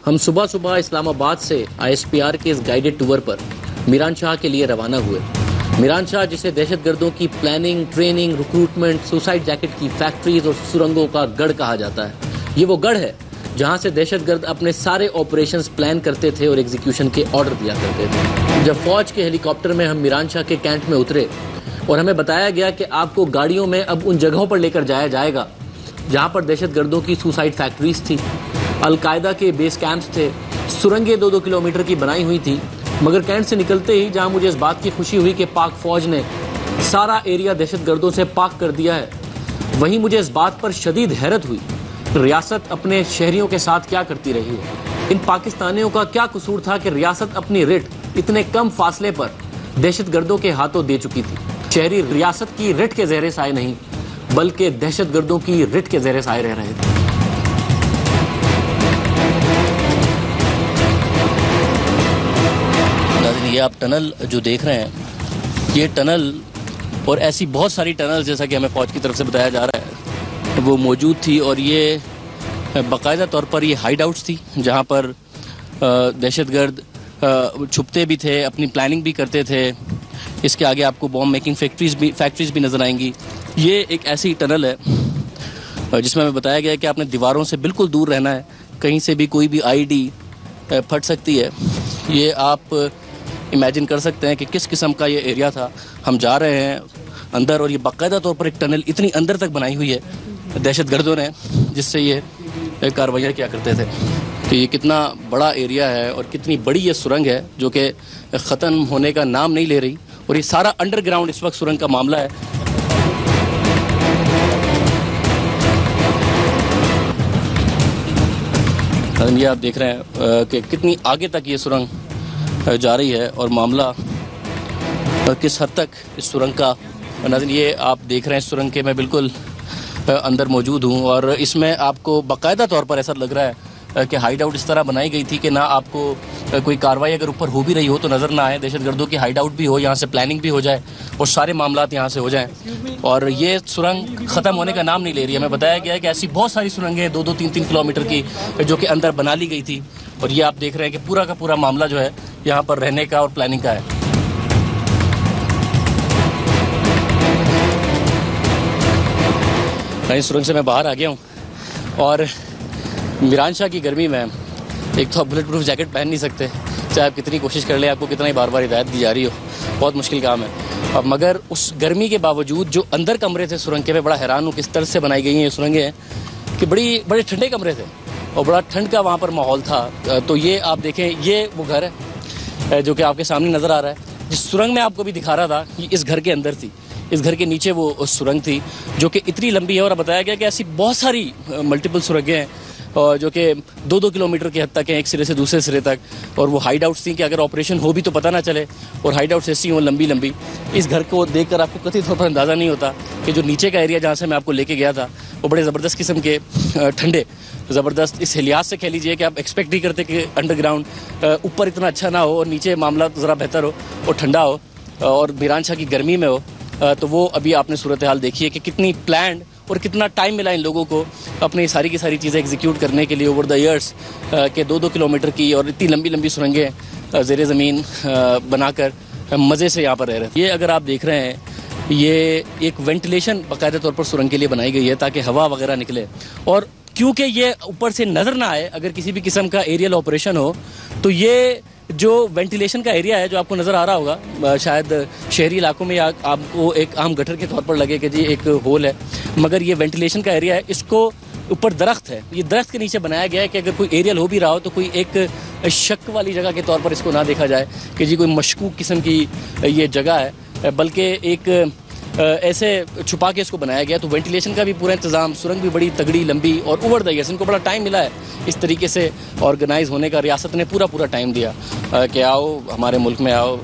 हम सुबह सुबह इस्लामाबाद से ISPR के इस गाइडेड टूर पर मीरान शाह के लिए रवाना हुए। मीरान शाह, जिसे दहशतगर्दों की planning, training, recruitment, suicide jacket की फैक्ट्रीज और सुरंगों का गढ़ कहा जाता है। ये वो गढ़ है जहां से दहशतगर्द अपने सारे ऑपरेशंस प्लान करते थे और एग्जीक्यूशन के ऑर्डर दिया करते थे। जब फौज के हेलीकॉप्टर में हम मीरान शाह के कैंट में उतरे और हमें बताया गया कि आपको गाड़ियों में अब उन जगहों पर लेकर जाया जाएगा जहां पर दहशतगर्दों की सुसाइड फैक्ट्रीज थी, अलकायदा के बेस कैंप्स थे, सुरंगें 2-2 किलोमीटर की बनाई हुई थी। मगर कैंट से निकलते ही जहां मुझे इस बात की खुशी हुई कि पाक फौज ने सारा एरिया दहशतगर्दों से पाक कर दिया है, वहीं मुझे इस बात पर शदीद हैरत हुई रियासत अपने शहरियों के साथ क्या करती रही है। इन पाकिस्तानियों का क्या कसूर था कि रियासत अपनी रिट इतने कम फासले पर दहशतगर्दों के हाथों दे चुकी थी। शहरी रियासत की रिट के ज़ेरे साए नहीं बल्कि दहशतगर्दों की रिट के ज़ेरे साए रह रहे थे। ये आप टनल जो देख रहे हैं, ये टनल और ऐसी बहुत सारी टनल जैसा कि हमें फौज की तरफ से बताया जा रहा है वो मौजूद थी, और ये बाकायदा तौर पर ये हाइड आउट्स थी जहाँ पर दहशतगर्द छुपते भी थे, अपनी प्लानिंग भी करते थे। इसके आगे आपको बॉम्ब मेकिंग फैक्ट्रीज भी नज़र आएंगी। ये एक ऐसी टनल है जिसमें हमें बताया गया है कि आपने दीवारों से बिल्कुल दूर रहना है, कहीं से भी कोई भी आईडी फट सकती है। ये आप इमेजिन कर सकते हैं कि किस किस्म का ये एरिया था। हम जा रहे हैं अंदर और ये बाकायदा तौर पर एक टनल इतनी अंदर तक बनाई हुई है दहशतगर्दों ने, जिससे ये कार्रवाइयाँ किया करते थे। कि ये कितना बड़ा एरिया है और कितनी बड़ी ये सुरंग है जो कि ख़त्म होने का नाम नहीं ले रही, और ये सारा अंडरग्राउंड इस वक्त सुरंग का मामला है। ये आप देख रहे हैं कि कितनी आगे तक ये सुरंग जा रही है और मामला किस हद तक इस सुरंग का। नाज़रीन, ये आप देख रहे हैं सुरंग के मैं बिल्कुल अंदर मौजूद हूँ और इसमें आपको बाकायदा तौर पर ऐसा लग रहा है कि हाइड आउट इस तरह बनाई गई थी कि ना आपको कोई कार्रवाई अगर ऊपर हो भी रही हो तो नज़र ना आए, दहशतगर्दों की हाइड आउट भी हो, यहाँ से प्लानिंग भी हो जाए और सारे मामलात यहाँ से हो जाएं। और ये सुरंग ख़त्म होने का नाम नहीं ले रही है। हमें बताया गया है कि ऐसी बहुत सारी सुरंगें 2-2, 3-3 किलोमीटर की जो कि अंदर बना ली गई थी, और ये आप देख रहे हैं कि पूरा का पूरा मामला जो है यहाँ पर रहने का और प्लानिंग का है। इस सुरंग से मैं बाहर आ गया हूँ और मीरान शाह की गर्मी में एक तो आप बुलेट प्रूफ जैकेट पहन नहीं सकते, चाहे आप कितनी कोशिश कर लें, आपको कितना ही बार बार हिदायत दी जा रही हो, बहुत मुश्किल काम है। और मगर उस गर्मी के बावजूद जो अंदर कमरे थे सुरंग के, मैं बड़ा हैरान हूँ किस तरह से बनाई गई हैं ये सुरंगें हैं कि बड़े ठंडे कमरे थे और बड़ा ठंड का वहाँ पर माहौल था। तो ये आप देखें, ये वो घर है जो कि आपके सामने नज़र आ रहा है। जिस सुरंग में आपको भी दिखा रहा था ये इस घर के अंदर थी, इस घर के नीचे वो सुरंग थी जो कि इतनी लंबी है। और बताया गया कि ऐसी बहुत सारी मल्टीपल सुरंगें हैं और जो कि 2-2 किलोमीटर की हद तक हैं, एक सिरे से दूसरे सिरे तक। और वो हाइड आउट्स थी कि अगर ऑपरेशन हो भी तो पता ना चले, और हाइड आउट्स ऐसी हों लंबी लंबी। इस घर को देखकर आपको कतई तौर पर अंदाज़ा नहीं होता कि जो नीचे का एरिया जहाँ से मैं आपको लेके गया था वो बड़े ज़बरदस्त किस्म के ठंडे, ज़बरदस्त इस लिहाज से कह लीजिए कि आप एक्सपेक्ट नहीं करते कि अंडरग्राउंड ऊपर इतना अच्छा ना हो और नीचे मामला ज़रा बेहतर हो और ठंडा हो और मीरान शाह की गर्मी में हो। तो वो अभी आपने सूरत हाल देखी है कि कितनी प्लान्ड और कितना टाइम मिला इन लोगों को अपनी सारी की सारी चीज़ें एग्जीक्यूट करने के लिए ओवर द ईयर्स के 2-2 किलोमीटर की और इतनी लंबी लंबी सुरंगें ज़ेरे ज़मीन बनाकर मज़े से यहाँ पर रह रहे हैं। ये अगर आप देख रहे हैं, ये एक वेंटिलेशन बाकायदा तौर पर सुरंग के लिए बनाई गई है ताकि हवा वगैरह निकले, और क्योंकि ये ऊपर से नज़र ना आए अगर किसी भी किस्म का एरियल ऑपरेशन हो, तो ये जो वेंटिलेशन का एरिया है जो आपको नज़र आ रहा होगा शायद शहरी इलाकों में या आपको एक आम गटर के तौर पर लगे कि जी एक होल है, मगर ये वेंटिलेशन का एरिया है। इसको ऊपर दरख्त है, ये दरख्त के नीचे बनाया गया है कि अगर कोई एरियल हो भी रहा हो तो कोई एक शक वाली जगह के तौर पर इसको ना देखा जाए कि जी कोई मशकूक किस्म की ये जगह है, बल्कि एक ऐसे छुपा के इसको बनाया गया। तो वेंटिलेशन का भी पूरा इंतज़ाम, सुरंग भी बड़ी तगड़ी लंबी और ओवर द ईयर्स इनको बड़ा टाइम मिला है इस तरीके से ऑर्गेनाइज़ होने का। रियासत ने पूरा टाइम दिया कि आओ हमारे मुल्क में आओ,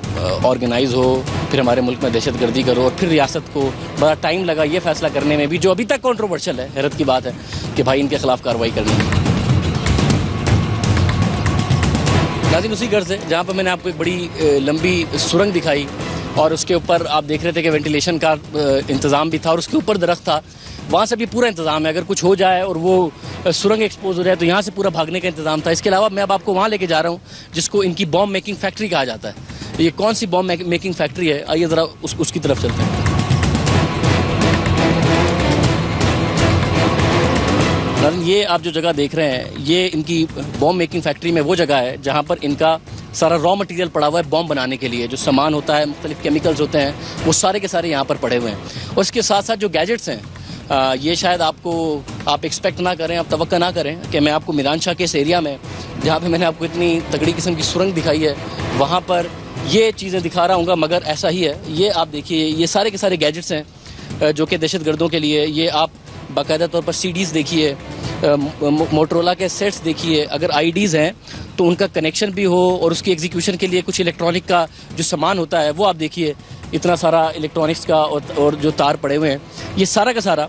ऑर्गेनाइज़ हो, फिर हमारे मुल्क में दहशतगर्दी करो, और फिर रियासत को बड़ा टाइम लगा ये फैसला करने में भी, जो अभी तक कॉन्ट्रोवर्शियल है। हैरत की बात है कि भाई इनके खिलाफ कार्रवाई करनी है। नाज़रीन, उसी घर से जहाँ पर मैंने आपको एक बड़ी लंबी सुरंग दिखाई और उसके ऊपर आप देख रहे थे कि वेंटिलेशन का इंतज़ाम भी था और उसके ऊपर दरख्त था, वहाँ से भी पूरा इंतज़ाम है। अगर कुछ हो जाए और वो सुरंग एक्सपोज हो जाए तो यहाँ से पूरा भागने का इंतजाम था। इसके अलावा मैं अब आपको वहाँ लेके जा रहा हूँ जिसको इनकी बॉम्ब मेकिंग फैक्ट्री कहा जाता है। ये कौन सी बॉम्ब मेकिंग फैक्ट्री है, आइए ज़रा उसकी तरफ चलते हैं। ये आप जो जगह देख रहे हैं, ये इनकी बॉम्ब मेकिंग फैक्ट्री में वो जगह है जहाँ पर इनका सारा रॉ मटेरियल पड़ा हुआ है बॉम्ब बनाने के लिए। जो सामान होता है, मुख्तलिफ केमिकल्स होते हैं, वो सारे के सारे यहाँ पर पड़े हुए हैं। और इसके साथ साथ जो गैजेट्स हैं, ये शायद आप एक्सपेक्ट ना करें, आप तवक्का ना करें कि मैं आपको मीरानशाह के इस एरिया में, जहाँ पे मैंने आपको इतनी तगड़ी किस्म की सुरंग दिखाई है, वहाँ पर ये चीज़ें दिखा रहा हूँ, मगर ऐसा ही है। ये आप देखिए, ये सारे के सारे गैजेट्स हैं जो कि दहशतगर्दों के लिए। ये आप बाकायदा तौर पर CDs देखिए, मोटरोला के सेट्स देखिए, अगर IDs हैं तो उनका कनेक्शन भी हो और उसकी एग्जीक्यूशन के लिए कुछ इलेक्ट्रॉनिक का जो सामान होता है वो आप देखिए, इतना सारा इलेक्ट्रॉनिक्स का और जो तार पड़े हुए हैं, ये सारा का सारा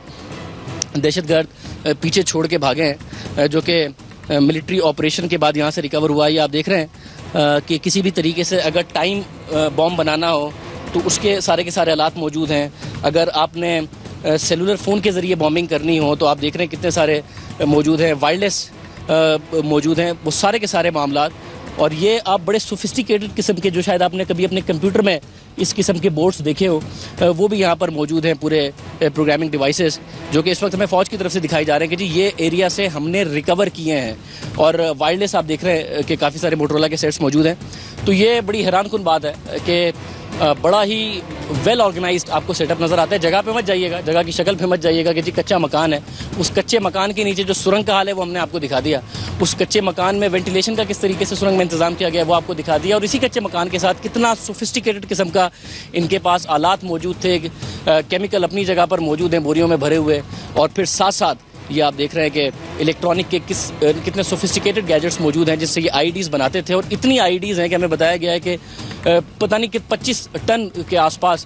दहशतगर्द पीछे छोड़ के भागे हैं, जो कि मिलिट्री ऑपरेशन के बाद यहाँ से रिकवर हुआ। ये आप देख रहे हैं कि किसी भी तरीके से अगर टाइम बॉम्ब बनाना हो तो उसके सारे के सारे हालात मौजूद हैं। अगर आपने सेलुलर फ़ोन के ज़रिए बॉम्बिंग करनी हो तो आप देख रहे हैं कितने सारे मौजूद हैं, वायरलेस मौजूद हैं, वो सारे के सारे मामलात। और ये आप बड़े सोफिस्टिकेटेड किस्म के, जो शायद आपने कभी अपने कंप्यूटर में इस किस्म के बोर्ड्स देखे हो, वो भी यहाँ पर मौजूद हैं, पूरे प्रोग्रामिंग डिवाइसेस, जो कि इस वक्त हमें फ़ौज की तरफ से दिखाई जा रहे हैं कि जी ये एरिया से हमने रिकवर किए हैं। और वायरलेस आप देख रहे हैं कि काफ़ी सारे मोटरोला के सेट्स मौजूद हैं। तो ये बड़ी हैरानकुन बात है कि बड़ा ही वेल ऑर्गेनाइज्ड आपको सेटअप नज़र आता है। जगह पे मत जाइएगा, जगह की शक्ल पे मत जाइएगा कि जी कच्चा मकान है। उस कच्चे मकान के नीचे जो सुरंग का हाल है वो हमने आपको दिखा दिया। उस कच्चे मकान में वेंटिलेशन का किस तरीके से सुरंग में इंतजाम किया गया वो आपको दिखा दिया। और इसी कच्चे मकान के साथ कितना सोफिस्टिकेटेड किस्म का इनके पास आलात मौजूद थे, केमिकल अपनी जगह पर मौजूद हैं बोरियों में भरे हुए। और फिर साथ साथ ये आप देख रहे हैं कि इलेक्ट्रॉनिक के कितने सोफिस्टिकेटेड गैजेट्स मौजूद हैं जिससे ये IDs बनाते थे। और इतनी IDs हैं कि हमें बताया गया है कि पता नहीं कि 25 टन के आसपास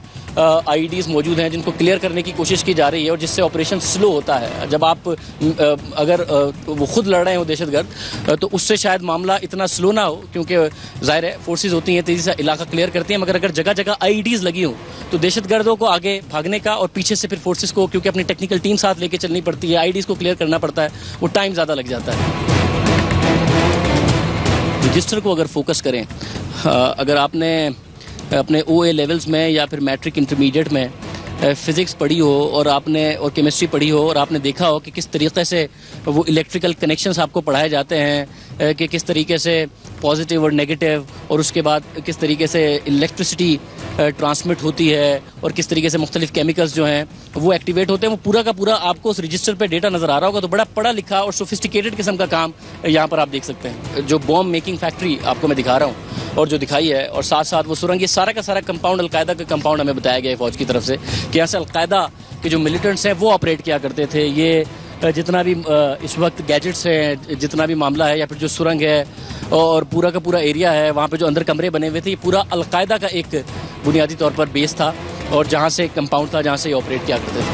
IDs मौजूद हैं जिनको क्लियर करने की कोशिश की जा रही है, और जिससे ऑपरेशन स्लो होता है। जब आप अगर वो खुद लड़ रहे हो दहशतगर्द, तो उससे शायद मामला इतना स्लो ना हो, क्योंकि ज़ाहिर है फोर्सेज होती हैं, तेज़ी से इलाका क्लियर करती हैं। मगर अगर जगह जगह IDs लगी हो तो दहशतगर्दों को आगे भागने का और पीछे से फिर फोर्सेज को, क्योंकि अपनी टेक्निकल टीम साथ लेके चलनी पड़ती है, IDs को क्लियर करना पड़ता है, वो टाइम ज़्यादा लग जाता है। रजिस्टर को अगर फोकस करें, अगर आपने अपने OA लेवल्स में या फिर मैट्रिक इंटरमीडिएट में फ़िज़िक्स पढ़ी हो और केमिस्ट्री पढ़ी हो, और आपने देखा हो कि किस तरीके से वो इलेक्ट्रिकल कनेक्शंस आपको पढ़ाए जाते हैं, कि किस तरीके से पॉजिटिव और नेगेटिव, और उसके बाद किस तरीके से इलेक्ट्रिसिटी ट्रांसमिट होती है, और किस तरीके से मुख्तलिफ केमिकल्स जो हैं वो एक्टिवेट होते हैं, वो पूरा का पूरा आपको उस रजिस्टर पे डेटा नज़र आ रहा होगा। तो बड़ा पढ़ा लिखा और सोफिस्टिकेटेड किस्म का काम यहाँ पर आप देख सकते हैं। जो बॉम्ब मेकिंग फैक्ट्री आपको मैं दिखा रहा हूँ और जो दिखाई है, और साथ साथ वो सुरंग, ये सारा का सारा कंपाउंड अलकायदा का कंपाउंड हमें बताया गया है फ़ौज की तरफ से कि यहाँ से अलकायदा के जो मिलिटेंट्स हैं वो ऑपरेट किया करते थे। ये जितना भी इस वक्त गैजेट्स हैं, जितना भी मामला है, या फिर जो सुरंग है और पूरा का पूरा एरिया है, वहाँ पे जो अंदर कमरे बने हुए थे, ये पूरा अलकायदा का एक बुनियादी तौर पर बेस था, और जहाँ से कंपाउंड था जहाँ से ये ऑपरेट किया करते थे।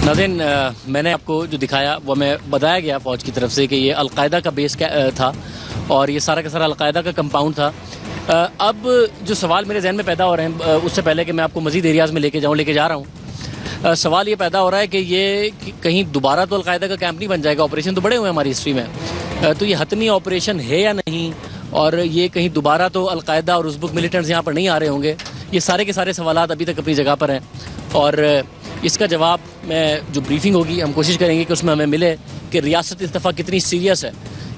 नाज़रीन, मैंने आपको जो दिखाया वो हमें बताया गया फ़ौज की तरफ से कि ये अलकायदा का बेस था और ये सारा का सारा अलकायदा का कंपाउंड था। अब जो सवाल मेरे जहन में पैदा हो रहे हैं, उससे पहले कि मैं आपको मज़ीद एरियाज़ में लेके जा रहा हूँ, सवाल ये पैदा हो रहा है कि ये कहीं दोबारा तो अलकायदा का कैंप नहीं बन जाएगा। ऑपरेशन तो बड़े हुए हैं हमारी हिस्ट्री में, तो ये हतमी ऑपरेशन है या नहीं, और ये कहीं दोबारा तो अलकायदा और उज़्बेक मिलिटेंट्स यहाँ पर नहीं आ रहे होंगे। ये सारे के सारे सवालात अभी तक अपनी जगह पर हैं, और इसका जवाब मैं जो ब्रीफिंग होगी हम कोशिश करेंगे कि उसमें हमें मिले कि रियासत इस दफ़ा कितनी सीरियस है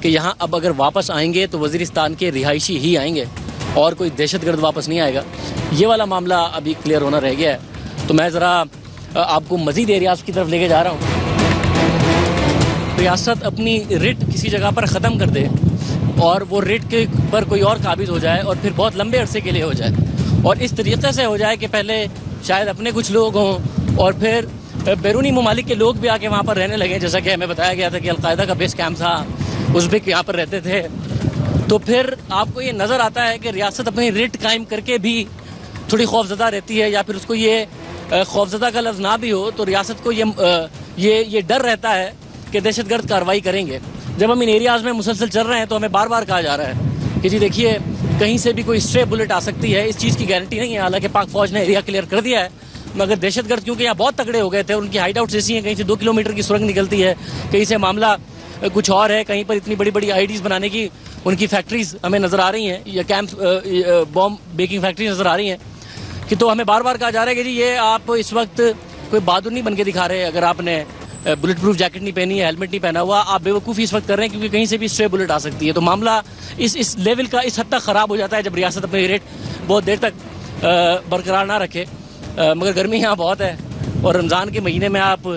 कि यहाँ अब अगर वापस आएंगे तो वज़ीरिस्तान के रिहायशी ही आएंगे और कोई दहशतगर्द वापस नहीं आएगा। ये वाला मामला अभी क्लियर होना रह गया है। तो मैं ज़रा आपको मज़ीद एरियाज़ की तरफ लेके जा रहा हूँ। रियासत अपनी रिट किसी जगह पर ख़त्म कर दे और वो रिट के पर कोई और काबिज़ हो जाए और फिर बहुत लंबे अरसे के लिए हो जाए, और इस तरीके से हो जाए कि पहले शायद अपने कुछ लोग हों और फिर बैरूनी ममालिक के लोग भी आके वहाँ पर रहने लगे। जैसा कि हमें बताया गया था कि अलकायदा का बेस कैंप था, उज़्बेक यहाँ पर रहते थे। तो फिर आपको ये नज़र आता है कि रियासत अपनी रिट कायम करके भी थोड़ी खौफजदा रहती है, या फिर उसको ये खौफजदा का लफ्ज़ ना भी हो तो रियासत को ये डर रहता है कि दहशतगर्द कार्रवाई करेंगे। जब हम इन एरियाज़ में मुसलसल चल रहे हैं तो हमें बार बार कहा जा रहा है कि जी देखिए कहीं से भी कोई स्ट्रे बुलेट आ सकती है। इस चीज़ की गारंटी नहीं है, हालांकि पाक फ़ौज ने एरिया क्लियर कर दिया है, मगर दहशतगर्द क्योंकि यहाँ बहुत तगड़े हो गए थे, उनकी हाइड आउट्स ऐसी हैं, कहीं से 2 किलोमीटर की सुरंग निकलती है, कहीं से मामला कुछ और है, कहीं पर इतनी बड़ी बड़ी आईडीज बनाने की उनकी फैक्ट्रीज हमें नजर आ रही हैं, या कैंप बॉम्ब बेकिंग फैक्ट्री नजर आ रही हैं कि तो हमें बार बार कहा जा रहा है कि जी ये आप इस वक्त कोई बहादुर नहीं बन के दिखा रहे। अगर आपने बुलेट प्रूफ जैकेट नहीं पहनी है, हेलमेट नहीं पहना हुआ, आप बेवकूफ़ी इस वक्त कर रहे हैं, क्योंकि कहीं से भी स्ट्रे बुलेट आ सकती है। तो मामला इस लेवल का इस हद तक ख़राब हो जाता है जब रियासत अपने रेट बहुत देर तक बरकरार ना रखे। मगर गर्मी यहाँ बहुत है, और रमज़ान के महीने में आप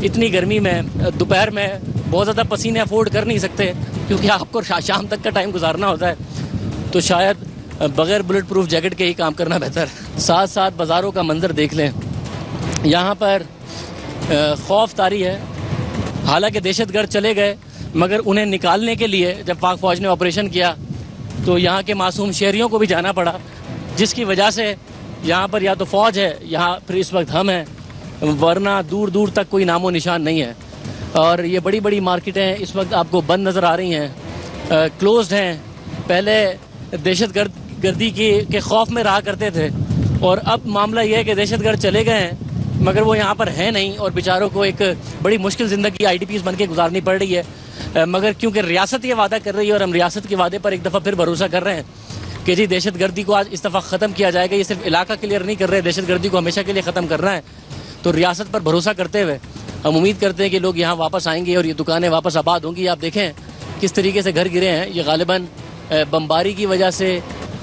इतनी गर्मी में दोपहर में बहुत ज़्यादा पसीने अफोर्ड कर नहीं सकते, क्योंकि आपको शाम तक का टाइम गुजारना होता है। तो शायद बगैर बुलेट प्रूफ जैकेट के ही काम करना बेहतर। साथ साथ बाज़ारों का मंजर देख लें, यहाँ पर खौफ तारी है। हालांकि दहशतगर्द चले गए, मगर उन्हें निकालने के लिए जब पाक फ़ौज ने ऑपरेशन किया तो यहाँ के मासूम शहरियों को भी जाना पड़ा, जिसकी वजह से यहाँ पर या तो फ़ौज है, यहाँ फिर इस वक्त हम हैं, वरना दूर दूर तक कोई नामो निशान नहीं है। और ये बड़ी बड़ी मार्केटें इस वक्त आपको बंद नज़र आ रही हैं, क्लोज्ड हैं। पहले दहशतगर्दी के खौफ में रहा करते थे, और अब मामला यह है कि दहशतगर्द चले गए हैं मगर वो यहाँ पर है नहीं, और बेचारों को एक बड़ी मुश्किल ज़िंदगी IDPs बन के गुजारनी पड़ रही है। मगर क्योंकि रियासत ये वादा कर रही है और हम रियासत के वादे पर एक दफ़ा फिर भरोसा कर रहे हैं कि जी दहशतगर्दी को आज इस दफ़ा ख़त्म किया जाएगा। ये सिर्फ इलाका क्लियर नहीं कर रहे, दहशतगर्दी को हमेशा के लिए ख़त्म करना है। तो रियासत पर भरोसा करते हुए हम उम्मीद करते हैं कि लोग यहाँ वापस आएंगे और ये दुकानें वापस आबाद होंगी। आप देखें किस तरीके से घर गिरे हैं, ये गालिबन बमबारी की वजह से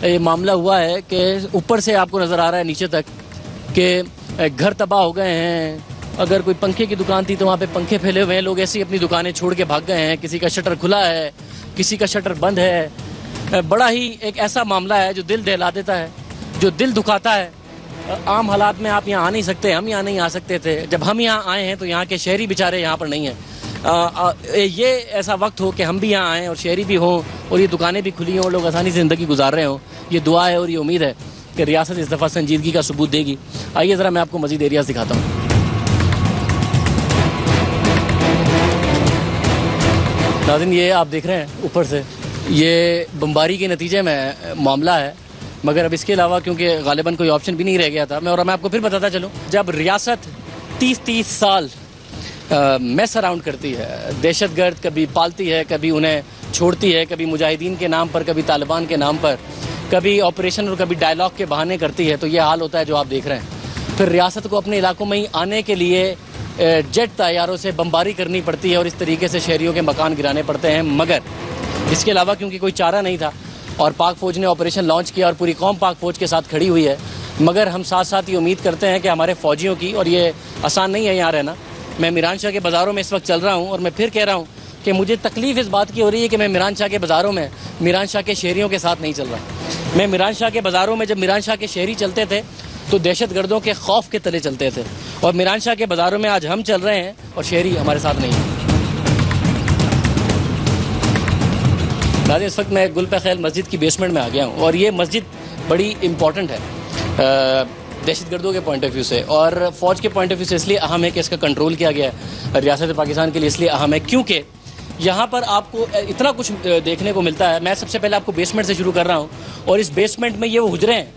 ये मामला हुआ है कि ऊपर से आपको नज़र आ रहा है नीचे तक कि घर तबाह हो गए हैं। अगर कोई पंखे की दुकान थी तो वहाँ पे पंखे फैले हुए हैं, लोग ऐसे ही अपनी दुकानें छोड़ के भाग गए हैं। किसी का शटर खुला है, किसी का शटर बंद है। बड़ा ही एक ऐसा मामला है जो दिल दहला देता है, जो दिल दुखाता है। आम हालात में आप यहाँ आ नहीं सकते, हम यहाँ नहीं आ सकते थे। जब हम यहाँ आए हैं तो यहाँ के शहरी बेचारे यहाँ पर नहीं हैं। ये ऐसा वक्त हो कि हम भी यहाँ आएँ और शहरी भी हों और ये दुकानें भी खुली हों, लोग आसानी से ज़िंदगी गुजार रहे हों। ये दुआ है और ये उम्मीद है कि रियासत इस दफ़ा संजीदगी का सबूत देगी। आइए ज़रा मैं आपको मज़ीद एरियाज़ दिखाता हूँ। नाज़रीन, ये आप देख रहे हैं ऊपर से, ये बमबारी के नतीजे में मामला है। मगर अब इसके अलावा क्योंकि गालिबन कोई ऑप्शन भी नहीं रह गया था, मैं आपको फिर बताता चलूँ, जब रियासत 30-30 साल मैस अराउंड करती है, दहशतगर्द कभी पालती है, कभी उन्हें छोड़ती है, कभी मुजाहिदीन के नाम पर, कभी तालिबान के नाम पर, कभी ऑपरेशन और कभी डायलॉग के बहाने करती है, तो ये हाल होता है जो आप देख रहे हैं। फिर रियासत को अपने इलाकों में ही आने के लिए जेट तैयारों से बमबारी करनी पड़ती है और इस तरीके से शहरियों के मकान गिराने पड़ते हैं। मगर इसके अलावा क्योंकि कोई चारा नहीं था और पाक फ़ौज ने ऑपरेशन लॉन्च किया और पूरी कौम पाक फ़ौज के साथ खड़ी हुई है, मगर हम साथ साथ ये उम्मीद करते हैं कि हमारे फ़ौजियों की, और ये आसान नहीं है यहाँ रहना। मैं मीरान शाह के बाज़ारों में इस वक्त चल रहा हूँ और मैं फिर कह रहा हूँ कि मुझे तकलीफ़ इस बात की हो रही है कि मैं मीरान शाह के बाज़ारों में मीरान शाह के शहरियों के साथ नहीं चल रहा। मैं मीरान शाह के बाज़ारों में, जब मीरान शाह के शहरी चलते थे तो दहशतगर्दों के खौफ के तले चलते थे, और मीरान शाह के बाज़ारों में आज हम चल रहे हैं और शहरी हमारे साथ नहीं है। नाज़रीन, इस वक्त मैं गुल पे खैल मस्जिद की बेसमेंट में आ गया हूँ, और ये मस्जिद बड़ी इम्पॉर्टेंट है दहशतगर्दों के पॉइंट ऑफ व्यू से, और फ़ौज के पॉइंट ऑफ व्यू से इसलिए अहम है कि इसका कंट्रोल किया गया है। रियासत पाकिस्तान के लिए इसलिए अहम है क्योंकि यहाँ पर आपको इतना कुछ देखने को मिलता है। मैं सबसे पहले आपको बेसमेंट से शुरू कर रहा हूँ, और इस बेसमेंट में ये वो हुजरे हैं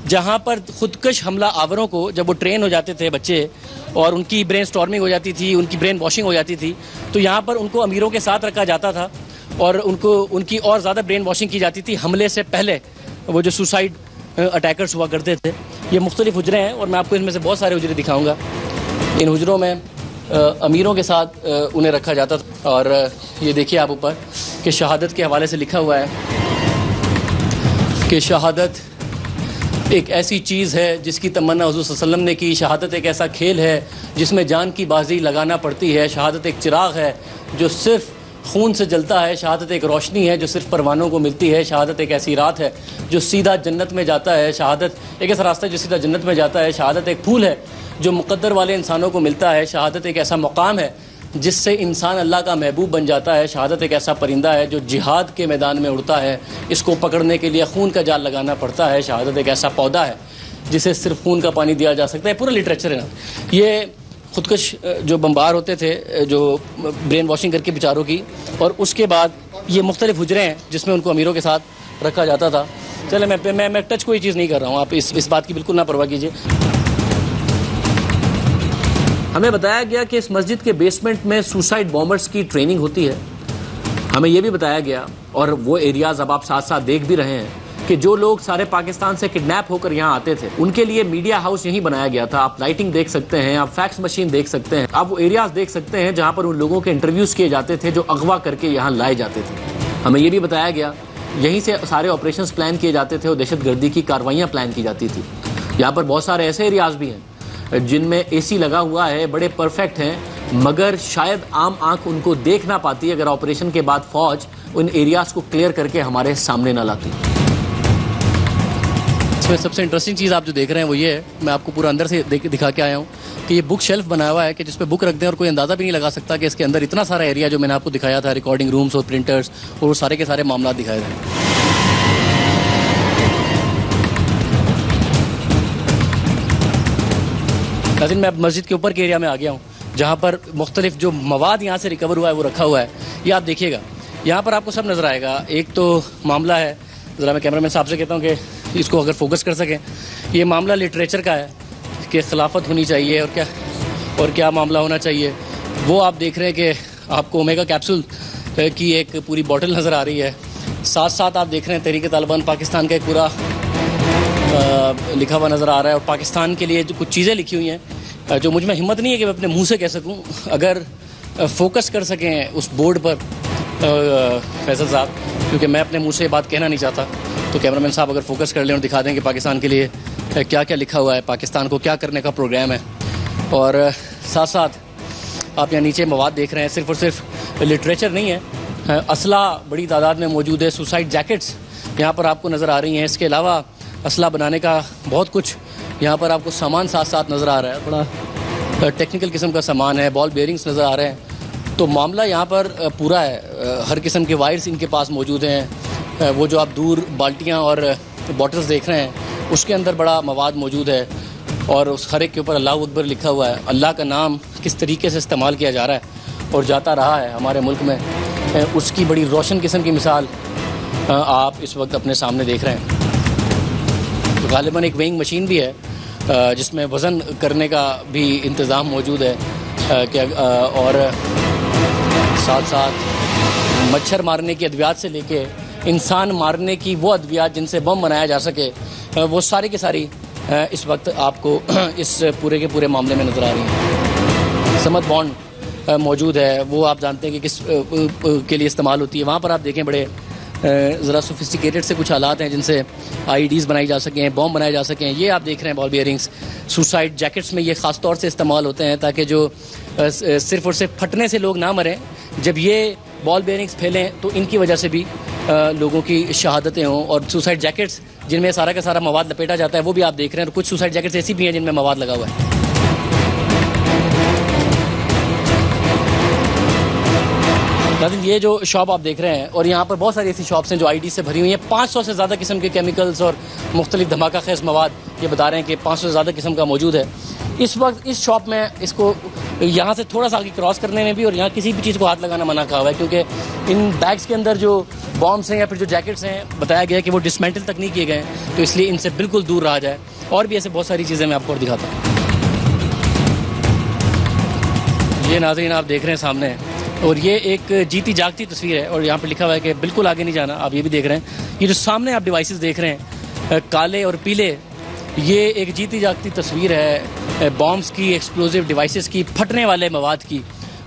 जहाँ पर खुदकश हमला आवरों को, जब वो ट्रेन हो जाते थे बच्चे और उनकी ब्रेन स्टॉर्मिंग हो जाती थी, उनकी ब्रेन वॉशिंग हो जाती थी, तो यहाँ पर उनको अमीरों के साथ रखा जाता था और उनकी और ज़्यादा ब्रेन वॉशिंग की जाती थी हमले से पहले। वो जो सुसाइड अटैकर्स हुआ करते थे, ये मुख्तलिफ हुजरे हैं और मैं आपको इनमें से बहुत सारे हुजरे दिखाऊंगा। इन हुजरों में अमीरों के साथ उन्हें रखा जाता था, और ये देखिए आप ऊपर कि शहादत के हवाले से लिखा हुआ है कि शहादत एक ऐसी चीज़ है जिसकी तमन्ना हुज़ूर सल्लल्लाहु अलैहि वसल्लम ने की। शहादत एक ऐसा खेल है जिसमें जान की बाजी लगाना पड़ती है। शहादत एक चिराग है जो सिर्फ खून से जलता है। शहादत एक रोशनी है जो सिर्फ परवानों को मिलती है। शहादत एक ऐसी रात है जो सीधा जन्नत में जाता है। शहादत एक ऐसा रास्ता है जो सीधा जन्नत में जाता है। शहादत एक फूल है जो मुक़द्दर वाले इंसानों को मिलता है। शहादत एक ऐसा मकाम है जिससे इंसान अल्लाह का महबूब बन जाता है। शहादत एक ऐसा परिंदा है जो जिहाद के मैदान में उड़ता है, इसको पकड़ने के लिए खून का जाल लगाना पड़ता है। शहादत एक ऐसा पौधा है जिसे सिर्फ खून का पानी दिया जा सकता है। पूरा लिटरेचर है ना। ये खुदकश जो बम्बार होते थे, जो ब्रेन वॉशिंग करके बेचारों की, और उसके बाद ये मुख्तलिफ हुजरे हैं जिसमें उनको अमीरों के साथ रखा जाता था। चले मैं टच कोई चीज़ नहीं कर रहा हूँ, आप इस बात की बिल्कुल ना परवाह कीजिए। हमें बताया गया कि इस मस्जिद के बेसमेंट में सुसाइड बॉम्बर्स की ट्रेनिंग होती है। हमें यह भी बताया गया, और वो एरियाज अब आप साथ साथ देख भी रहे हैं, कि जो लोग सारे पाकिस्तान से किडनैप होकर यहाँ आते थे उनके लिए मीडिया हाउस यहीं बनाया गया था। आप लाइटिंग देख सकते हैं, आप फैक्स मशीन देख सकते हैं, आप वो एरियाज देख सकते हैं जहाँ पर उन लोगों के इंटरव्यूज किए जाते थे जो अगवा करके यहाँ लाए जाते थे। हमें यह भी बताया गया यहीं से सारे ऑपरेशंस प्लान किए जाते थे और दहशतगर्दी की कार्रवाइयाँ प्लान की जाती थी। यहाँ पर बहुत सारे ऐसे एरियाज भी हैं जिनमें AC लगा हुआ है, बड़े परफेक्ट हैं, मगर शायद आम आंख उनको देख ना पाती अगर ऑपरेशन के बाद फौज उन एरियाज को क्लियर करके हमारे सामने ना लाती। इसमें सबसे इंटरेस्टिंग चीज़ आप जो देख रहे हैं वो ये है, मैं आपको पूरा अंदर से दिखा के आया हूँ कि ये बुक शेल्फ बनाया हुआ है कि जिस पे बुक रख दें और कोई अंदाज़ा भी नहीं लगा सकता कि इसके अंदर इतना सारा एरिया जो मैंने आपको दिखाया था, रिकॉर्डिंग रूम्स और प्रिंटर्स और वो सारे के सारे मामला दिखाए थे। नाज़रीन, मैं अब मस्जिद के ऊपर के एरिया में आ गया हूँ जहाँ पर मुख्तलिफ जो मवाद यहाँ से रिकवर हुआ है वो रखा हुआ है। ये आप देखिएगा, यहाँ पर आपको सब नज़र आएगा। एक तो मामला है, ज़रा मैं कैमरामैन साहब से कहता हूँ कि इसको अगर फोकस कर सकें, ये मामला लिटरेचर का है कि खिलाफत होनी चाहिए और क्या मामला होना चाहिए। वो आप देख रहे हैं कि आपको ओमेगा कैप्सूल की एक पूरी बॉटल नज़र आ रही है। साथ साथ आप देख रहे हैं तहरीक तालिबान पाकिस्तान का एक पूरा लिखा हुआ नज़र आ रहा है और पाकिस्तान के लिए जो कुछ चीज़ें लिखी हुई हैं जो मुझ में हिम्मत नहीं है कि मैं अपने मुँह से कह सकूँ। अगर फोकस कर सकें उस बोर्ड पर फैसल साहब, क्योंकि मैं अपने मुंह से बात कहना नहीं चाहता, तो कैमरामैन साहब अगर फोकस कर लें और दिखा दें कि पाकिस्तान के लिए क्या क्या लिखा हुआ है, पाकिस्तान को क्या करने का प्रोग्राम है। और साथ साथ आप यहाँ नीचे मवाद देख रहे हैं, सिर्फ और सिर्फ लिटरेचर नहीं है, असला बड़ी तादाद में मौजूद है। सुसाइड जैकेट्स यहाँ पर आपको नज़र आ रही हैं। इसके अलावा असला बनाने का बहुत कुछ यहाँ पर आपको सामान साथ साथ नज़र आ रहा है, बड़ा टेक्निकल किस्म का सामान है, बॉल बेयरिंग्स नज़र आ रहे हैं। तो मामला यहाँ पर पूरा है, हर किस्म के वायर्स इनके पास मौजूद हैं। वो जो आप दूर बाल्टियाँ और बॉटल्स देख रहे हैं उसके अंदर बड़ा मवाद मौजूद है और उस हर एक के ऊपर अल्लाह अकबर लिखा हुआ है। अल्लाह का नाम किस तरीके से इस्तेमाल किया जा रहा है और जाता रहा है हमारे मुल्क में, उसकी बड़ी रोशन किस्म की मिसाल आप इस वक्त अपने सामने देख रहे हैं। तो गालिबन एक वेइंग मशीन भी है जिसमें वज़न करने का भी इंतज़ाम मौजूद है और साथ साथ मच्छर मारने की अद्वियात से लेके इंसान मारने की वो अद्वियात जिनसे बम बनाया जा सके, वो सारी की सारी इस वक्त आपको इस पूरे के पूरे मामले में नज़र आ रही हैं। समत बॉन्ड मौजूद है, वो आप जानते हैं कि किस के लिए इस्तेमाल होती है। वहाँ पर आप देखें बड़े ज़रा सोफिस्टिकेटेड से कुछ हालात हैं जिनसे IEDs बनाई जा सकें, बॉम्ब बनाए जा सकें। ये आप देख रहे हैं बॉल बियरिंग्स। सुसाइड जैकेट्स में ये ख़ास तौर से इस्तेमाल होते हैं ताकि जो सिर्फ और सिर्फ फटने से लोग ना मरें, जब ये बॉल बेयरिंग्स फैलें तो इनकी वजह से भी लोगों की शहादतें हों। और सुसाइड जैकेट्स जिनमें सारा का सारा मवाद लपेटा जाता है वो भी आप देख रहे हैं। और कुछ सुसाइड जैकेट्स ऐसी भी हैं जिनमें मवाद लगा हुआ है। ये जो शॉप आप देख रहे हैं, और यहाँ पर बहुत सारी ऐसी शॉप्स हैं जो IED से भरी हुई हैं। 500 से ज़्यादा किस्म के केमिकल्स और मुख्तलिफ धमाका खेज मवाद ये बता रहे हैं कि 500 से ज़्यादा किस्म का मौजूद है इस वक्त इस शॉप में। इसको यहाँ से थोड़ा सा आगे क्रॉस करने में भी और यहाँ किसी भी चीज़ को हाथ लगाना मना कहा हुआ है, क्योंकि इन बैग्स के अंदर जो बॉम्ब्स हैं या फिर जो जैकेट्स हैं बताया गया है कि वो डिसमेंटल तक नहीं किए गए हैं, तो इसलिए इनसे बिल्कुल दूर रहा जाए। और भी ऐसे बहुत सारी चीज़ें मैं आपको और दिखाता हूँ। ये नाज़रीन आप देख रहे हैं सामने, और ये एक जीती जागती तस्वीर है और यहाँ पर लिखा हुआ है कि बिल्कुल आगे नहीं जाना। आप ये भी देख रहे हैं, ये जो सामने आप डिवाइसेस देख रहे हैं काले और पीले, ये एक जीती जागती तस्वीर है बॉम्ब्स की, एक्सप्लोजिव डिवाइसेस की, फटने वाले मवाद की,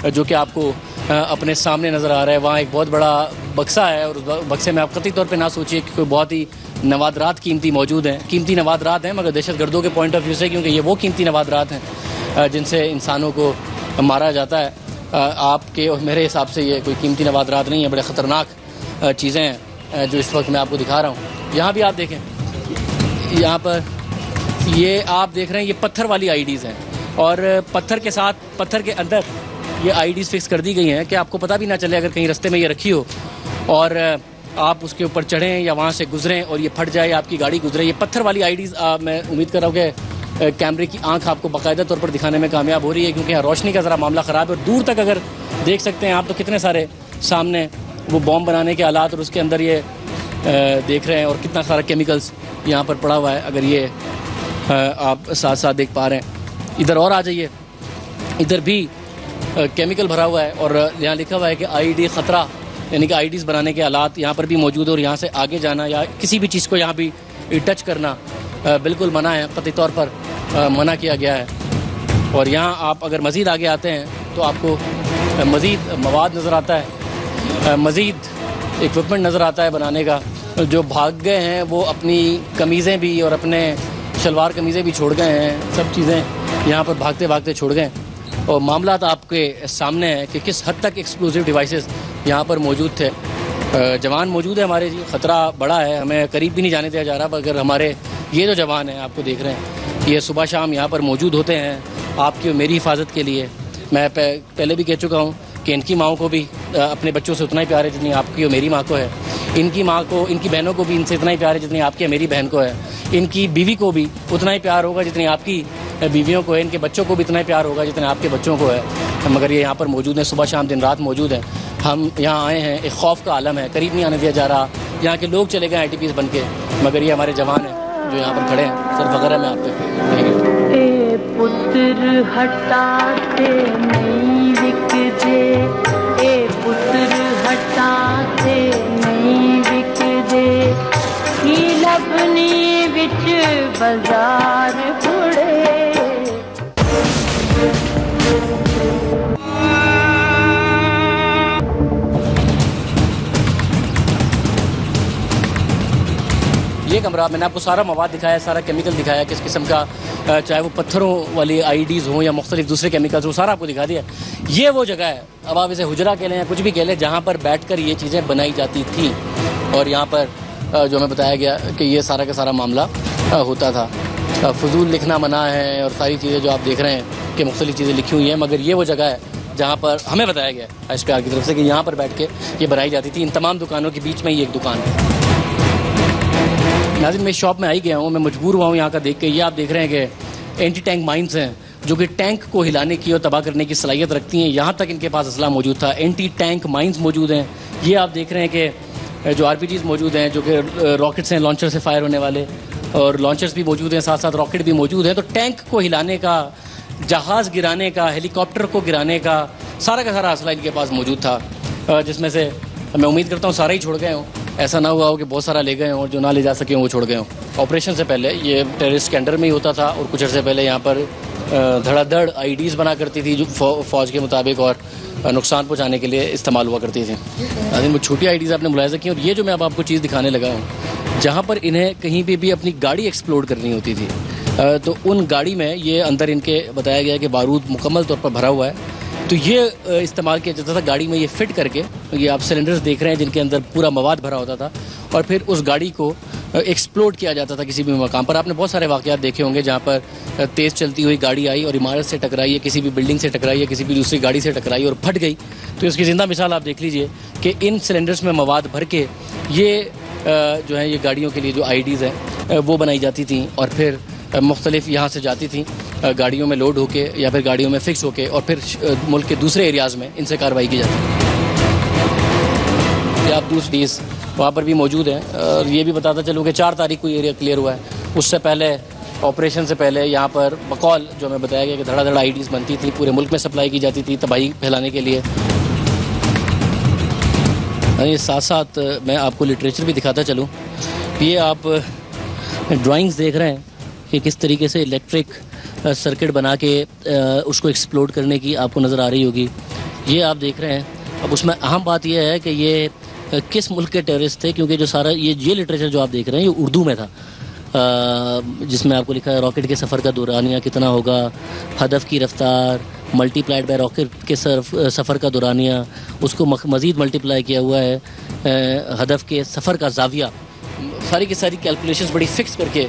जो कि आपको अपने सामने नज़र आ रहा है। वहाँ एक बहुत बड़ा बक्सा है और उस बक्से में आप कतई तौर पे ना सोचिए कि कोई बहुत ही नवादरात कीमती मौजूद हैं। कीमती नवादरात हैं मगर दहशतगर्दों के पॉइंट ऑफ व्यू से, क्योंकि ये वो कीमती नवादरात हैं जिनसे इंसानों को मारा जाता है। आपके और मेरे हिसाब से ये कोई कीमती नवादरात नहीं है, बड़े ख़तरनाक चीज़ें हैं जो इस वक्त मैं आपको दिखा रहा हूँ। यहाँ भी आप देखें, यहाँ पर ये आप देख रहे हैं ये पत्थर वाली IEDs हैं और पत्थर के साथ पत्थर के अंदर ये IEDs फिक्स कर दी गई हैं कि आपको पता भी ना चले अगर कहीं रास्ते में ये रखी हो और आप उसके ऊपर चढ़ें या वहाँ से गुजरें और ये फट जाए, आपकी गाड़ी गुजरे। ये पत्थर वाली IEDs मैं उम्मीद कर रहा हूँ कि कैमरे की आंख आपको बाकायदा तौर पर दिखाने में कामयाब हो रही है, क्योंकि यहाँ रोशनी का ज़रा मामला ख़राब है। और दूर तक अगर देख सकते हैं आप तो कितने सारे सामने वो बॉम्ब बनाने के आलात और उसके अंदर ये देख रहे हैं, और कितना सारा केमिकल्स यहाँ पर पड़ा हुआ है। अगर ये आप साथ साथ देख पा रहे हैं, इधर और आ जाइए। इधर भी केमिकल भरा हुआ है और यहाँ लिखा हुआ है कि आईडी ख़तरा, यानी कि आईडीज़ बनाने के आलात यहाँ पर भी मौजूद है और यहाँ से आगे जाना या किसी भी चीज़ को यहाँ भी टच करना बिल्कुल मना है, कतई तौर पर मना किया गया है। और यहाँ आप अगर मज़ीद आगे आते हैं तो आपको मज़ीद मवाद नज़र आता है, मज़ीद इक्विपमेंट नज़र आता है बनाने का। जो भाग गए हैं वो अपनी कमीज़ें भी और अपने शलवार कमीज़ें भी छोड़ गए हैं, सब चीज़ें यहाँ पर भागते भागते छोड़ गए। और मामला आपके सामने है कि किस हद तक एक्सप्लोजिव डिवाइसेस यहाँ पर मौजूद थे। जवान मौजूद है हमारे जी, ख़तरा बड़ा है, हमें करीब भी नहीं जाने दिया जा रहा। अगर हमारे ये जो जवान हैं आपको देख रहे हैं, ये सुबह शाम यहाँ पर मौजूद होते हैं आपकी और मेरी हिफाजत के लिए। मैं पहले भी कह चुका हूँ कि इनकी माओ को भी अपने बच्चों से उतना ही प्यार है जितनी आपकी और मेरी माँ को है। इनकी माँ को, इनकी बहनों को भी इनसे इतना ही प्यार है जितनी आपकी और मेरी बहन को है। इनकी बीवी को भी उतना ही प्यार होगा जितनी आपकी बीवियों को है। इनके बच्चों को भी इतना ही प्यार होगा जितना आपके बच्चों को है। मगर ये यहाँ पर मौजूद हैं, सुबह शाम दिन रात मौजूद हैं। हम यहाँ आए हैं, एक खौफ का आलम है, करीब नहीं आने दिया जा रहा। यहाँ के लोग चले गए ITPs बन के, मगर ये हमारे जवान हैं जो यहाँ पर खड़े हैं। सर फख्र है मैं आप पे। पुत्र हटाते नहीं बिक जे, ए पुत्र हटाते नहीं बिक जे, ही लबनी विच बाजार पुड़े। ये कमरा मैंने आपको सारा मवाद दिखाया, सारा केमिकल दिखाया, किस किस्म का, चाहे वो पत्थरों वाली आईडीज़ हों या मुख्तलिफ दूसरे केमिकल्स हो, सारा आपको दिखा दिया। ये वो जगह है, अब आप इसे हुजरा कह लें या कुछ भी कह लें, जहाँ पर बैठकर ये चीज़ें बनाई जाती थी। और यहाँ पर जो हमें बताया गया कि ये सारा का सारा मामला होता था। फजूल लिखना मना है और सारी चीज़ें जो आप देख रहे हैं कि मुख्तलिफ चीज़ें लिखी हुई हैं, मगर ये वो जगह है जहाँ पर हमें बताया गया HPR की तरफ से कि यहाँ पर बैठ के ये बनाई जाती थी। इन तमाम दुकानों के बीच में ही एक दुकान है। नाज़रीन, मैं शॉप में आई गया हूँ, मैं मजबूर हुआ हूँ यहाँ का देख के। ये आप देख रहे हैं कि एंटी टैंक माइंस हैं जो कि टैंक को हिलाने की और तबाह करने की सलाहियत रखती हैं। यहाँ तक इनके पास असला मौजूद था। एंटी टैंक माइंस मौजूद हैं। ये आप देख रहे हैं कि जो RPGs मौजूद हैं जो कि रॉकेट्स हैं, लॉन्चर से फायर होने वाले, और लॉन्चर्स भी मौजूद हैं, साथ साथ रॉकेट भी मौजूद हैं। तो टैंक को हिलाने का, जहाज़ गिराने का, हेलीकॉप्टर को गिराने का सारा का सारा असला इनके पास मौजूद था, जिसमें से मैं उम्मीद करता हूँ सारा ही छोड़ गए हों। ऐसा ना हुआ हो कि बहुत सारा ले गए हों और जो ना ले जा सके हों वो छोड़ गए हों। ऑपरेशन से पहले ये टेररिस्ट के अंडर में ही होता था और कुछ अर्से पहले यहाँ पर धड़ाधड़ IDs बना करती थी जो फ़ौज के मुताबिक और नुकसान पहुँचाने के लिए इस्तेमाल हुआ करती थी। लेकिन वो छोटी IDs आपने मुलाहिज़ा की। और ये जो मैं अब आपको चीज़ दिखाने लगा हूँ, जहाँ पर इन्हें कहीं पे भी अपनी गाड़ी एक्सप्लोड करनी होती थी, तो उन गाड़ी में ये अंदर इनके बताया गया कि बारूद मुकम्मल तौर पर भरा हुआ है। तो ये इस्तेमाल किया जाता था गाड़ी में, ये फिट करके। ये आप सिलेंडर्स देख रहे हैं जिनके अंदर पूरा मवाद भरा होता था और फिर उस गाड़ी को एक्सप्लोड किया जाता था किसी भी मकाम पर। आपने बहुत सारे वाक़यात देखे होंगे जहाँ पर तेज़ चलती हुई गाड़ी आई और इमारत से टकराई है, किसी भी बिल्डिंग से टकराई है, किसी भी दूसरी गाड़ी से टकराई और फट गई। तो इसकी ज़िंदा मिसाल आप देख लीजिए कि इन सिलेंडर्स में मवाद भर के ये जो है ये गाड़ियों के लिए जो IDs हैं वो बनाई जाती थी और फिर मुख्तलिफ यहाँ से जाती थी गाड़ियों में लोड होके या फिर गाड़ियों में फ़िक्स होके और फिर मुल्क के दूसरे एरियाज़ में इनसे कार्रवाई की जाती है। आप दूसरी वहाँ पर भी मौजूद हैं। और ये भी बताता चलूँ कि 4 तारीख को एरिया क्लियर हुआ है। उससे पहले, ऑपरेशन से पहले यहाँ पर बकौल जो हमें बताया गया कि धड़ाधड़ IDs बनती थी, पूरे मुल्क में सप्लाई की जाती थी तबाही फैलाने के लिए। ये साथ साथ मैं आपको लिटरेचर भी दिखाता चलूँ। ये आप ड्राइंग्स देख रहे हैं कि किस तरीके से इलेक्ट्रिक सर्किट बना के उसको एक्सप्लोड करने की आपको नज़र आ रही होगी। ये आप देख रहे हैं। अब उसमें अहम बात यह है कि ये किस मुल्क के टेररिस्ट थे, क्योंकि जो सारा ये लिटरेचर जो आप देख रहे हैं ये उर्दू में था, जिसमें आपको लिखा है रॉकेट के सफ़र का दौरानिया कितना होगा, हदफ की रफ्तार मल्टीप्लाइड बाय रॉकेट के सफ़र का दौरानिया, उसको मज़ीद मल्टीप्लाई किया हुआ है हदफ के सफ़र का जाविया। सारी की सारी कैलकुलेशंस बड़ी फिक्स करके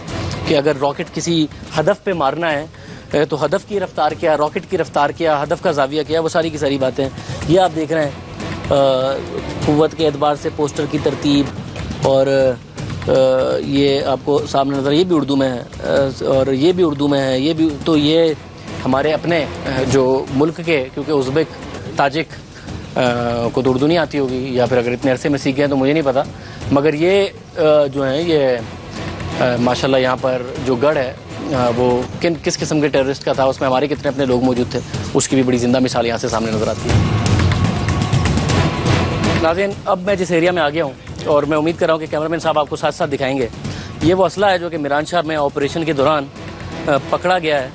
कि अगर रॉकेट किसी हदफ पे मारना है तो हदफ की रफ्तार क्या, रॉकेट की रफ्तार क्या, हदफ का जाविया क्या, वो सारी की सारी बातें ये आप देख रहे हैं। क़ुव्वत के एतबार से पोस्टर की तरतीब और ये आपको सामने नज़र, ये भी उर्दू में है और ये भी उर्दू में है, ये भी। तो ये हमारे अपने जो मुल्क के, क्योंकि उज़्बेक ताजिक को तो उर्दू नहीं आती होगी या फिर अगर इतने अरसे में सीखे हैं तो मुझे नहीं पता, मगर ये जो है ये माशाल्लाह यहाँ पर जो गढ़ है वो किस किस्म के टेररिस्ट का था, उसमें हमारे कितने अपने लोग मौजूद थे, उसकी भी बड़ी जिंदा मिसाल यहाँ से सामने नजर आती है। नाज़रीन, अब मैं जिस एरिया में आ गया हूँ और मैं उम्मीद कर रहा हूँ कि कैमरामैन साहब आपको साथ साथ दिखाएंगे, ये वो असला है जो कि मिरानशाह में ऑपरेशन के दौरान पकड़ा गया है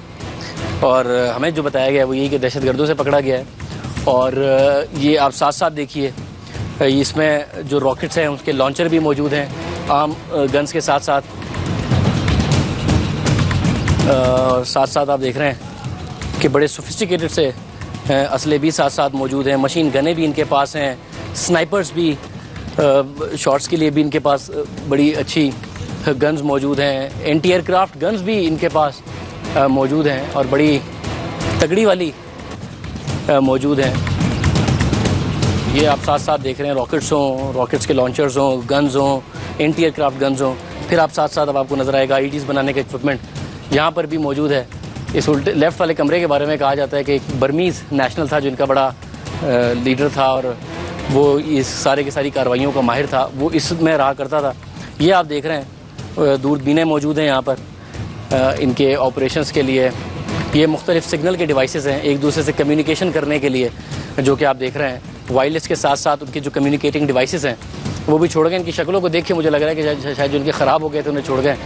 और हमें जो बताया गया है वो यही कि दहशतगर्दों से पकड़ा गया है। और ये आप साथ साथ देखिए, इसमें जो रॉकेट्स हैं उसके लॉन्चर भी मौजूद हैं आम गन्स के साथ साथ। साथ साथ आप देख रहे हैं कि बड़े सोफिस्टिकेटेड से असले भी साथ साथ मौजूद हैं, मशीन गनें भी इनके पास हैं, स्नाइपर्स भी, शॉट्स के लिए भी इनके पास बड़ी अच्छी गन्स मौजूद हैं, एंटी एयरक्राफ्ट गन्स भी इनके पास मौजूद हैं और बड़ी तगड़ी वाली मौजूद हैं। ये आप साथ साथ देख रहे हैं, रॉकेट्स हों, रॉकेट्स के लॉन्चर्स हों, गन्स हों, एंटी एयरक्राफ्ट गन्स हों। फिर आप साथ साथ अब आपको नज़र आएगा आईडीज़ बनाने का इक्विपमेंट यहाँ पर भी मौजूद है। इस उल्टे लेफ़्ट वाले कमरे के बारे में कहा जाता है कि एक बर्मीज़ नेशनल था जो इनका बड़ा लीडर था और वो इस सारे की सारी कार्रवाइयों का माहिर था, वो इसमें रहा करता था। ये आप देख रहे हैं दूरबीनें मौजूद हैं यहाँ पर इनके ऑपरेशंस के लिए। ये मुख्तलिफ सिग्नल के डिवाइसेस हैं एक दूसरे से कम्युनिकेशन करने के लिए, जो कि आप देख रहे हैं वायरलेस के साथ साथ उनके जो कम्युनिकेटिंग डिवाइसेस हैं वो भी छोड़ गए। इनकी शक्लों को देख के मुझे लग रहा है कि शायद जो उनके ख़राब हो गए थे उन्हें छोड़ गए।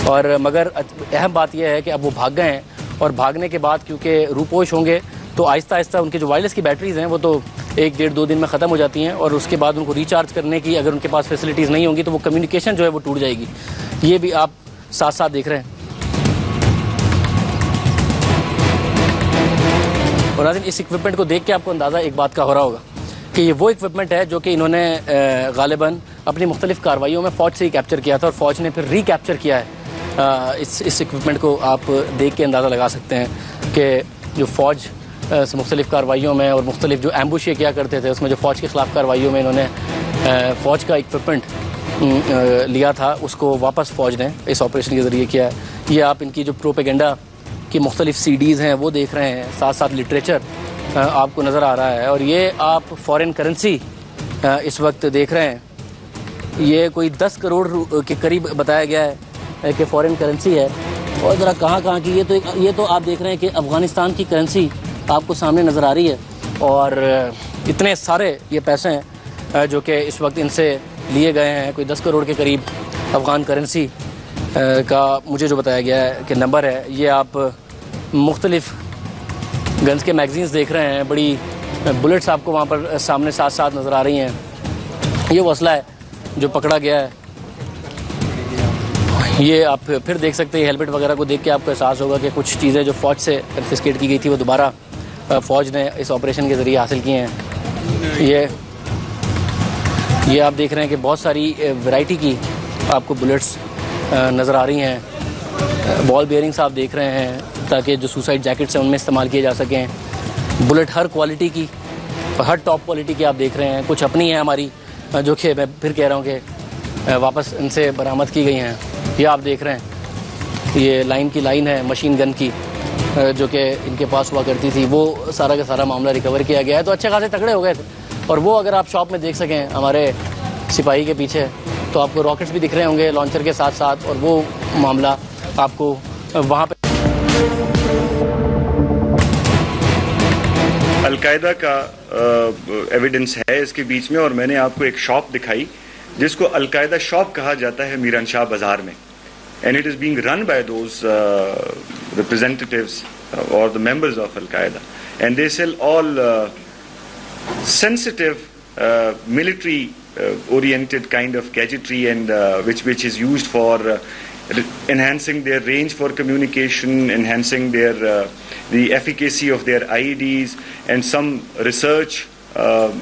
और मगर अहम बात यह है कि अब वो भाग गए हैं और भागने के बाद क्योंकि रूपोश होंगे तो आहिस्ता आहिस्ता उनकी जो वायरलेस की बैटरीज़ हैं वो तो 1-1.5-2 दिन में ख़त्म हो जाती हैं और उसके बाद उनको रिचार्ज करने की अगर उनके पास फैसिलिटीज़ नहीं होंगी तो वो कम्युनिकेशन जो है वो टूट जाएगी। ये भी आप साथ साथ देख रहे हैं। और नाज़रीन, इस इक्विपमेंट को देख के आपको अंदाज़ा एक बात का हो रहा होगा कि ये वो इक्विपमेंट है जो कि इन्होंने गालिबन अपनी मुख्तलिफ कार्रवाइयों में फ़ौज से ही कैप्चर किया था और फ़ौज ने फिर रिकैप्चर किया है। इस इक्विपमेंट को आप देख के अंदाज़ा लगा सकते हैं कि जो फ़ौज से मुख्तलिफ कार्रवाइयों में और मुख्तलिफ जो एम्बुश किया करते थे उसमें जो फ़ौज के ख़िलाफ़ कार्रवाइयों में इन्होंने फ़ौज का इक्विपमेंट लिया था उसको वापस फ़ौज ने इस ऑपरेशन के ज़रिए किया है। ये आप इनकी जो प्रोपेगेंडा की मुख्तलिफ CDs हैं वो देख रहे हैं, साथ साथ लिटरेचर आपको नज़र आ रहा है। और ये आप फॉरेन करेंसी इस वक्त देख रहे हैं, ये कोई 10 करोड़ के करीब बताया गया है कि फ़ॉरेन करेंसी है। और ज़रा कहाँ की ये तो आप देख रहे हैं कि अफ़गानिस्तान की करेंसी आपको सामने नज़र आ रही है। और इतने सारे ये पैसे हैं जो कि इस वक्त इनसे लिए गए हैं, कोई 10 करोड़ के करीब अफ़गान करेंसी का मुझे जो बताया गया है कि नंबर है। ये आप मुख्तलिफ गन्स के मैगज़ीन्स देख रहे हैं, बड़ी बुलेट्स आपको वहाँ पर सामने साथ साथ नज़र आ रही हैं। ये वो असला है जो पकड़ा गया है। ये आप फिर देख सकते हैं, हेलमेट वगैरह को देख के आपको एहसास होगा कि कुछ चीज़ें जो फ़ौज से कन्फिस्केट की गई थी वो दोबारा फ़ौज ने इस ऑपरेशन के ज़रिए हासिल की हैं। ये आप देख रहे हैं कि बहुत सारी वैरायटी की आपको बुलेट्स नज़र आ रही हैं। बॉल बेयरिंग्स आप देख रहे हैं ताकि जो सुसाइड जैकेट्स हैं उनमें इस्तेमाल किए जा सकें। बुलेट हर क्वालिटी की, हर टॉप क्वालिटी की आप देख रहे हैं। कुछ अपनी है हमारी जो कि मैं फिर कह रहा हूँ कि वापस इनसे बरामद की गई हैं। ये आप देख रहे हैं, ये लाइन की लाइन है मशीन गन की जो कि इनके पास हुआ करती थी, वो सारा का सारा मामला रिकवर किया गया है। तो अच्छे खासे तगड़े हो गए थे। और वो अगर आप शॉप में देख सकें हमारे सिपाही के पीछे तो आपको रॉकेट्स भी दिख रहे होंगे लॉन्चर के साथ साथ, और वो मामला आपको वहाँ पे अलकायदा का एविडेंस है इसके बीच में। और मैंने आपको एक शॉप दिखाई जिसको अलकायदा शॉप कहा जाता है मीरानशाह बाजार में, and it is being run by those representatives और the members of al Qaeda, and they sell all sensitive military oriented kind of gadgetry and which is used for enhancing their range for communication, enhancing their the efficacy of their IEDs, and some research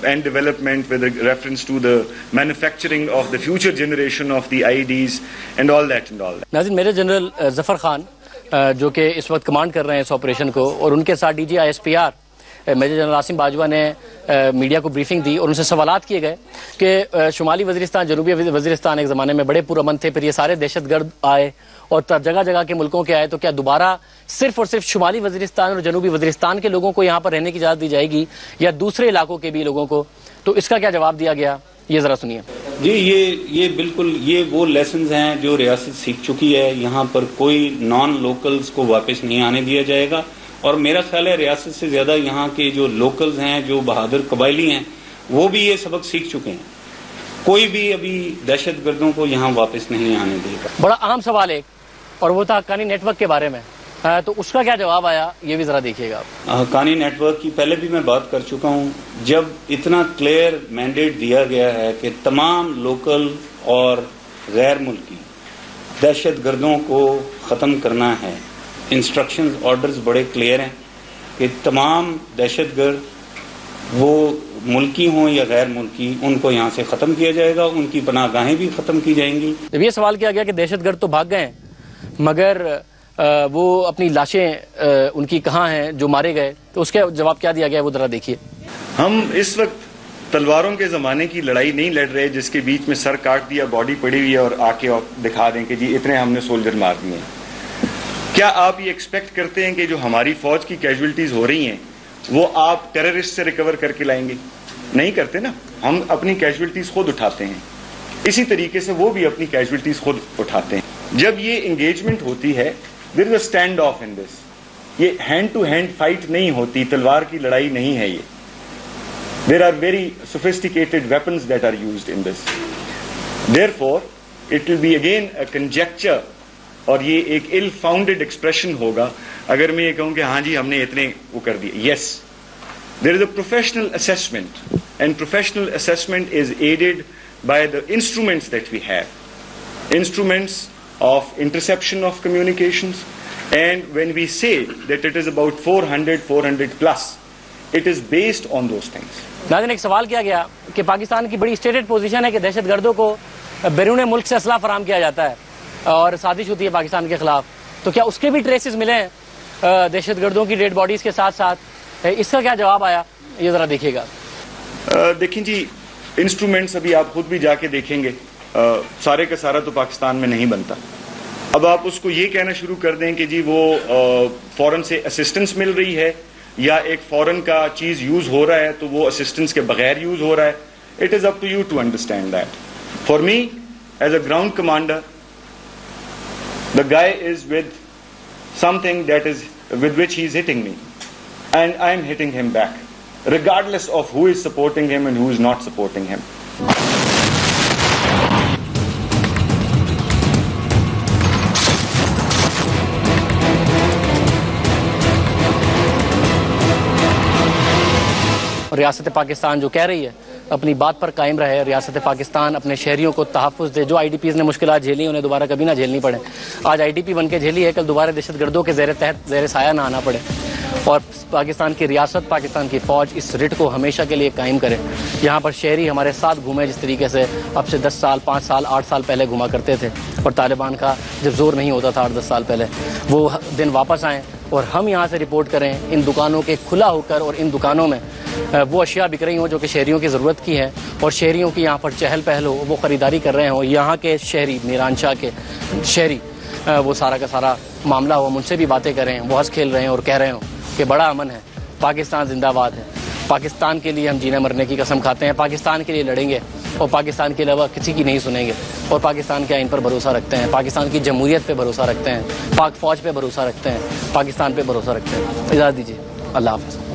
and development with reference to the manufacturing of the future generation of the IEDs and all that and all that. नाज़रीन, major general Zafar Khan जो कि इस वक्त command कर रहे हैं इस operation को, और उनके साथ DG ISPR major general Asim Bajwa ने मीडिया को ब्रीफिंग दी और उनसे सवालात किए गए कि शुमाली वज़ीरिस्तान, जनूबी वज़ीरिस्तान एक ज़माने में बड़े पुरअमन थे, फिर ये सारे दहशतगर्द आए और जगह जगह के मुल्कों के आए, तो क्या दोबारा सिर्फ और सिर्फ शुमाली वज़ीरिस्तान और जनूबी वज़ीरिस्तान के लोगों को यहाँ पर रहने की इजाज़त दी जाएगी या दूसरे इलाकों के भी लोगों को? तो इसका क्या जवाब दिया गया, ये ज़रा सुनिए। जी ये बिल्कुल ये वो लेसन्स हैं जो रियासत सीख चुकी है। यहाँ पर कोई नॉन लोकल्स को वापस नहीं आने दिया जाएगा और मेरा ख्याल है रियासत से ज्यादा यहाँ के जो लोकल्स हैं, जो बहादुर कबायली हैं, वो भी ये सबक सीख चुके हैं। कोई भी अभी दहशतगर्दों को यहाँ वापस नहीं आने देगा। बड़ा अहम सवाल एक, और वो था हक्कानी नेटवर्क के बारे में, तो उसका क्या जवाब आया ये भी जरा देखिएगा। हक्कानी नेटवर्क की पहले भी मैं बात कर चुका हूँ। जब इतना क्लियर मैंडेट दिया गया है कि तमाम लोकल और गैर मुल्की दहशतगर्दों को ख़त्म करना है, इंस्ट्रक्शंस ऑर्डर्स बड़े क्लियर हैं कि तमाम दहशतगर्द वो मुल्की हों या गैर मुल्की, उनको यहाँ से ख़त्म किया जाएगा, उनकी पनाहगाहें भी ख़त्म की जाएंगी। जब ये सवाल किया गया कि दहशतगर्द तो भाग गए मगर वो अपनी लाशें उनकी कहाँ हैं जो मारे गए, तो उसका जवाब क्या दिया गया वो जरा देखिए। हम इस वक्त तलवारों के ज़माने की लड़ाई नहीं लड़ रहे जिसके बीच में सर काट दिया, बॉडी पड़ी हुई है और आके दिखा दें कि जी इतने हमने सोल्जर मार दिए। क्या आप ये एक्सपेक्ट करते हैं कि जो हमारी फौज की कैजुअल्टीज हो रही हैं वो आप टेररिस्ट से रिकवर करके लाएंगे? नहीं करते ना, हम अपनी कैजुअल्टीज खुद उठाते हैं। इसी तरीके से वो भी अपनी कैजुअल्टीज खुद उठाते हैं। जब ये एंगेजमेंट होती है, there is a stand off in this. ये हैंड टू हैंड फाइट नहीं होती, तलवार की लड़ाई नहीं है ये। There are very sophisticated weapons that are used in this. Therefore it will be again a conjecture, और ये एक इल फाउंडेड एक्सप्रेशन होगा अगर मैं ये कहूं कि हाँ जी हमने इतने वो कर दिए। Yes, there is a professional assessment, and professional assessment is aided by the instruments that we have, instruments of interception of communications, and when we say that it is about 400 plus, it is based on those things. नाज़रीन, एक सवाल किया गया कि पाकिस्तान की बड़ी stated position है कि दहशतगर्दों को बैरून मुल्क से असला फराम किया जाता है और साजिश होती है पाकिस्तान के खिलाफ, तो क्या उसके भी ट्रेसेस मिले हैं दहशतगर्दों की डेड बॉडीज के साथ साथ? इसका क्या जवाब आया ये जरा देखिएगा। देखिए जी, इंस्ट्रूमेंट्स अभी आप खुद भी जाके देखेंगे, सारे का सारा तो पाकिस्तान में नहीं बनता। अब आप उसको ये कहना शुरू कर दें कि जी वो फॉरेन से असिस्टेंस मिल रही है या एक फॉरेन का चीज यूज हो रहा है तो वो असिस्टेंस के बगैर यूज हो रहा है। It is up to you to understand that. For me as a ground commander, the guy is with something that is with which he is hitting me, and I am hitting him back, regardless of who is supporting him and who is not supporting him. रियासत पाकिस्तान जो कह रही है अपनी बात पर कायम रहे, रियासत पाकिस्तान अपने शहरियों को तहफ़्फ़ुज़ दे। जो IDPs ने मुश्किलात झेली उन्हें दोबारा कभी ना झेलनी पड़े। आज IDP बन के झेली है, कल दोबारा दहशतगर्दों के ज़ेर साया ना आना पड़े। और पाकिस्तान की रियासत, पाकिस्तान की फ़ौज इस रिट को हमेशा के लिए कायम करे। यहाँ पर शहरी हमारे साथ घूमे जिस तरीके से अब से 10 साल, 5 साल, 8 साल पहले घुमा करते थे, और तालिबान का जब जोर नहीं होता था 8-10 साल पहले, वो दिन वापस आएँ और हम यहाँ से रिपोर्ट करें इन दुकानों के खुला होकर, और इन दुकानों में वो अशिया बिक रही हों जो कि शहरियों की ज़रूरत की है, और शहरियों की यहाँ पर चहल पहल हो, वो ख़रीदारी कर रहे हों। यहाँ के शहरी, मीरानशाह के शहरी, वो सारा का सारा मामला हो, हम उनसे भी बातें करें, वो हंस खेल रहे हैं और कह रहे हों कि बड़ा अमन है, पाकिस्तान जिंदाबाद है, पाकिस्तान के लिए हम जीने मरने की कसम खाते हैं, पाकिस्तान के लिए लड़ेंगे और पाकिस्तान के अलावा किसी की नहीं सुनेंगे, और पाकिस्तान के आइन पर भरोसा रखते हैं, पाकिस्तान की जमहूरियत पे भरोसा रखते हैं, पाक फ़ौज पे भरोसा रखते हैं, पाकिस्तान पे भरोसा रखते हैं। इजाज़त दीजिए, अल्लाह हाफ़िज़।